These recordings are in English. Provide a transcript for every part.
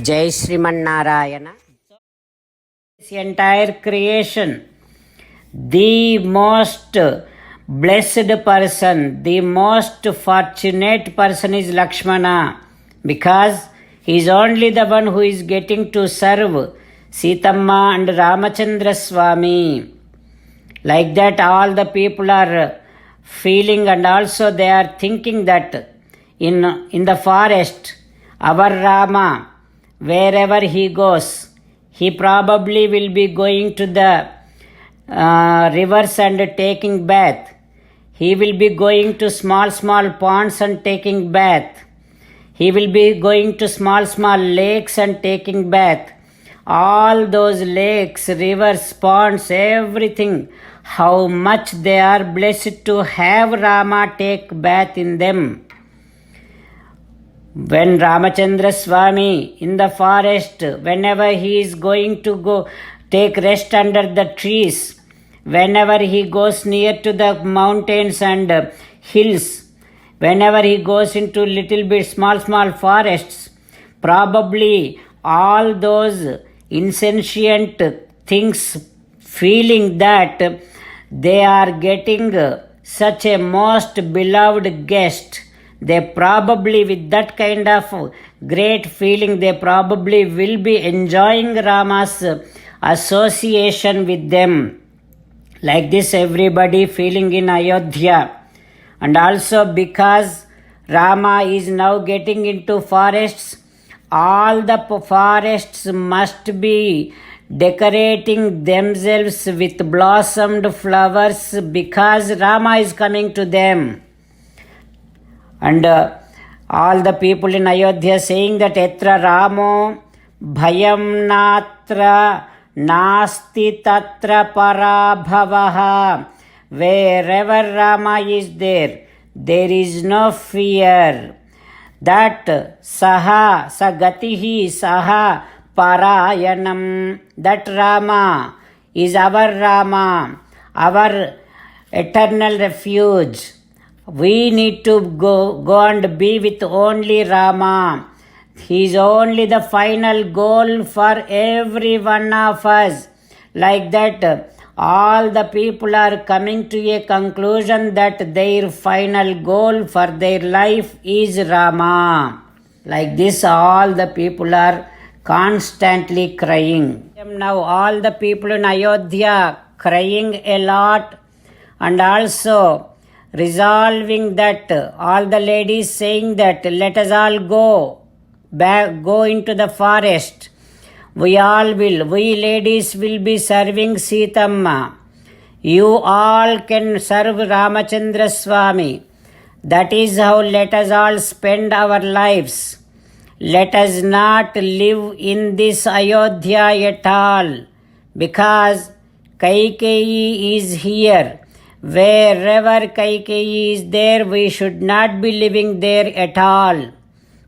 Jai Sriman Narayana. This entire creation, the most blessed person, the most fortunate person is Lakshmana, because he is only the one who is getting to serve Sitamma and Ramachandra Swami. Like that, all the people are feeling, and also they are thinking that in the forest, our Rama, wherever he goes, he probably will be going to the rivers and taking bath. He will be going to small ponds and taking bath. He will be going to small lakes and taking bath. All those lakes, rivers, ponds, everything, how much they are blessed to have Rama take bath in them. When Ramachandra Swami in the forest, whenever he is going to go take rest under the trees, whenever he goes near to the mountains and hills, whenever he goes into little bit small forests, probably all those insentient things feeling that they are getting such a most beloved guest, they probably, with that kind of great feeling, they probably will be enjoying Rama's association with them. Like this, everybody feeling in Ayodhya. And also because Rama is now getting into forests, all the forests must be decorating themselves with blossomed flowers because Rama is coming to them. And all the people in Ayodhya saying that Etra Ramo Bhayam Natra Nasti Tatra Parabhavaha. Wherever Rama is there, there is no fear. That Saha Sagatihi Saha Parayanam. That Rama is our Rama, our eternal refuge. We need to go and be with only Rama. He is only the final goal for every one of us. Like that, all the people are coming to a conclusion that their final goal for their life is Rama. Like this, all the people are constantly crying. Now all the people in Ayodhya crying a lot, and also resolving that, all the ladies saying that let us all go into the forest. We ladies will be serving Sitamma. You all can serve Ramachandra Swami. That is how let us all spend our lives. Let us not live in this Ayodhya at all, because Kaikeyi is here. Wherever Kaikeyi is there, we should not be living there at all.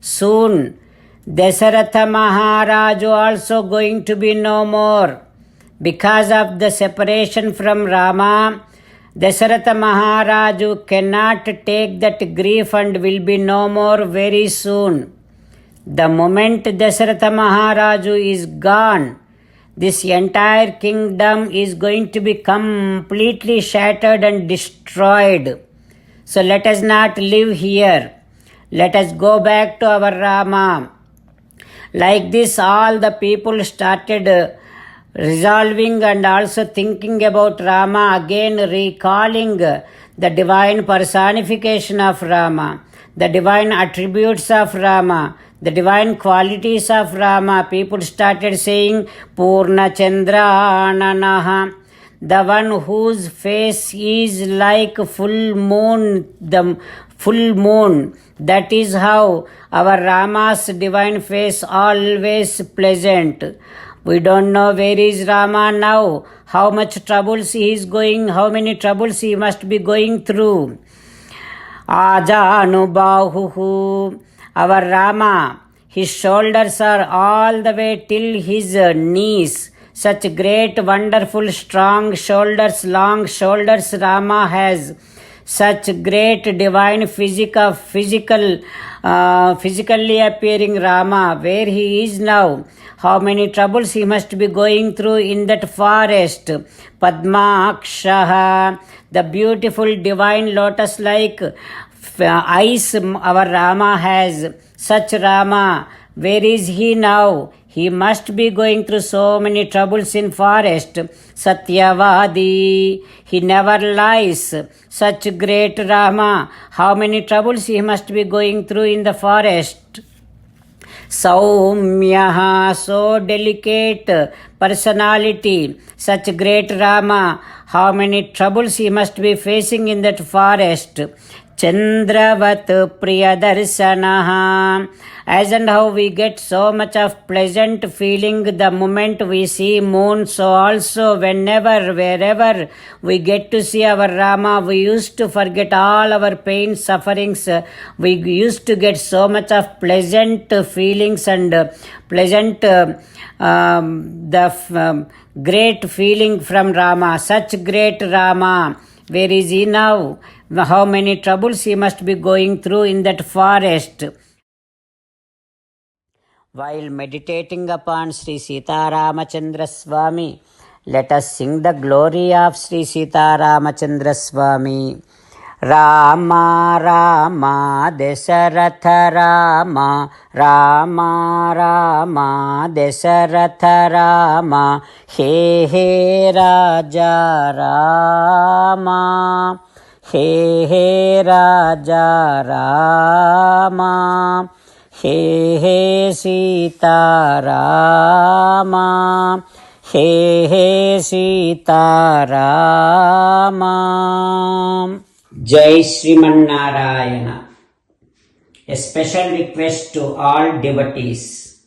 Soon, Dasaratha Maharaj also going to be no more. Because of the separation from Rama, Dasaratha Maharaj cannot take that grief and will be no more very soon. The moment Dasaratha Maharaj is gone, this entire kingdom is going to be completely shattered and destroyed. So let us not live here. Let us go back to our Rama. Like this, all the people started resolving and also thinking about Rama, again recalling the divine personification of Rama, the divine attributes of Rama, the divine qualities of Rama. People started saying Purna Chandrananaha, the one whose face is like full moon, the full moon. That is how our Rama's divine face always pleasant. We don't know where is Rama now, how much troubles he is going, how many troubles he must be going through. Ajanubahuhu, our Rama, his shoulders are all the way till his knees. Such great, wonderful, strong shoulders, long shoulders Rama has. such great divine physically appearing Rama, where he is now, how many troubles he must be going through in that forest. Padmakshaha, the beautiful divine lotus-like eyes our Rama has. Such Rama, where is he now? He must be going through so many troubles in forest. Satyavadi, he never lies. Such great Rama, how many troubles he must be going through in the forest. Saumyaha, so delicate personality. Such great Rama, how many troubles he must be facing in that forest. Chandravat Priyadarsanaha, as and how we get so much of pleasant feeling the moment we see moon, so also whenever, wherever we get to see our Rama, we used to forget all our pain, sufferings. We used to get so much of pleasant feelings and pleasant great feeling from Rama. Such great Rama, where is he now? How many troubles he must be going through in that forest. While meditating upon Sri Sita Ramachandra Swami, let us sing the glory of Sri Sita Ramachandra Swami. Rama Rama Dasaratha Rama, Rama Rama Dasaratha Rama, He He Raja Rama, He He Raja Rama, He He Sita Rama, He He Sita Rama. Jai Sriman Narayana. A special request to all devotees.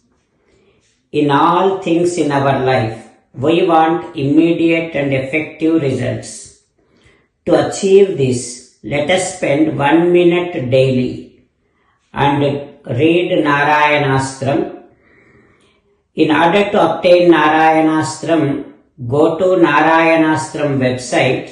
In all things in our life, we want immediate and effective results. To achieve this, let us spend 1 minute daily and read Narayanastram. In order to obtain Narayanastram, go to Narayanastram website,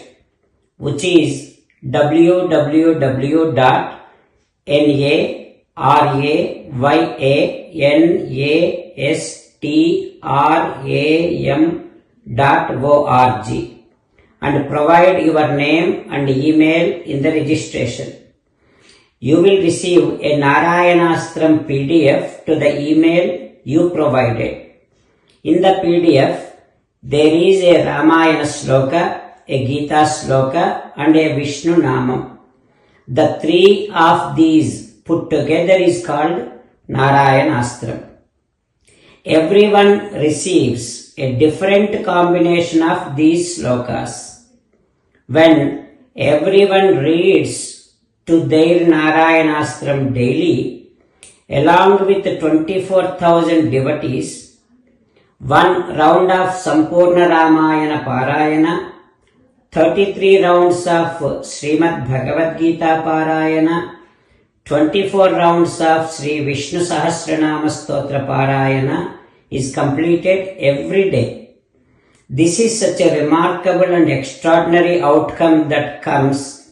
which is www.narayanastram.org, and provide your name and email in the registration. You will receive a Narayanastram PDF to the email you provided. In the PDF, there is a Ramayana Sloka, a Gita Sloka and a Vishnu Namam. The three of these put together is called Narayanastram. Everyone receives a different combination of these slokas. When everyone reads to their Narayanastram daily, along with 24,000 devotees, one round of Sampurna Ramayana Parayana, 33 rounds of Srimad Bhagavad Gita Parayana, 24 rounds of Sri Vishnu Sahasranama Stotra Parayana is completed every day. This is such a remarkable and extraordinary outcome that comes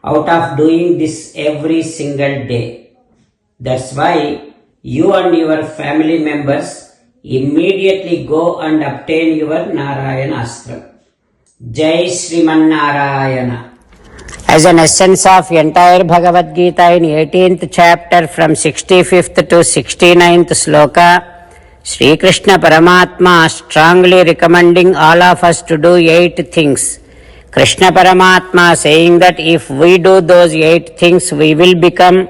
out of doing this every single day. That's why you and your family members immediately go and obtain your Narayanastram. Jai Sriman Narayana. As an essence of entire Bhagavad Gita in 18th chapter from 65th to 69th sloka, Sri Krishna Paramatma strongly recommending all of us to do 8 things. Krishna Paramatma saying that if we do those 8 things, we will become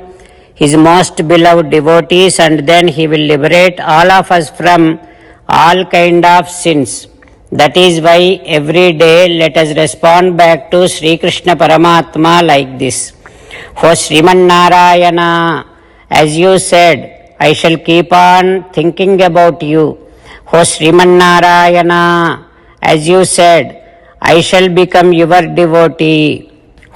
his most beloved devotees, and then he will liberate all of us from all kind of sins. That is why every day let us respond back to Sri Krishna Paramatma like this. O Sriman Narayana, as you said, I shall keep on thinking about you. O Sriman Narayana, as you said, I shall become your devotee.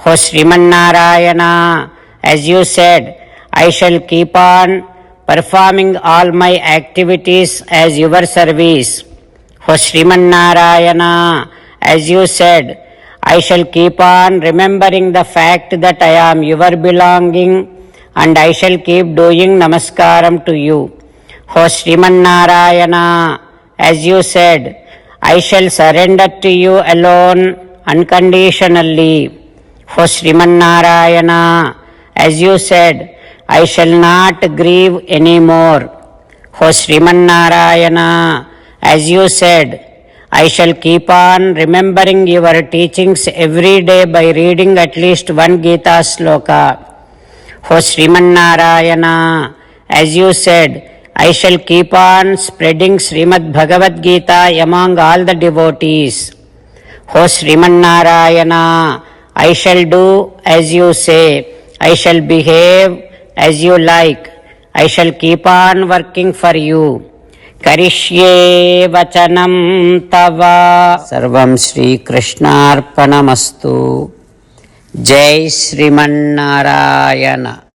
O Sriman Narayana, as you said, I shall keep on performing all my activities as your service. O Sriman Narayana, as you said, I shall keep on remembering the fact that I am your belonging, and I shall keep doing namaskaram to you. O Sriman Narayana, as you said, I shall surrender to you alone unconditionally. O Sriman Narayana, as you said, I shall not grieve anymore. O Sriman Narayana, as you said, I shall keep on remembering your teachings every day by reading at least one Gita sloka. O Sriman Narayana, as you said, I shall keep on spreading Srimad Bhagavad Gita among all the devotees. O Sriman Narayana, I shall do as you say. I shall behave as you like. I shall keep on working for you. करिष्ये वचनं तव. सर्वं श्रीकृष्णार्पणमस्तु. जय श्रीमन्नारायण.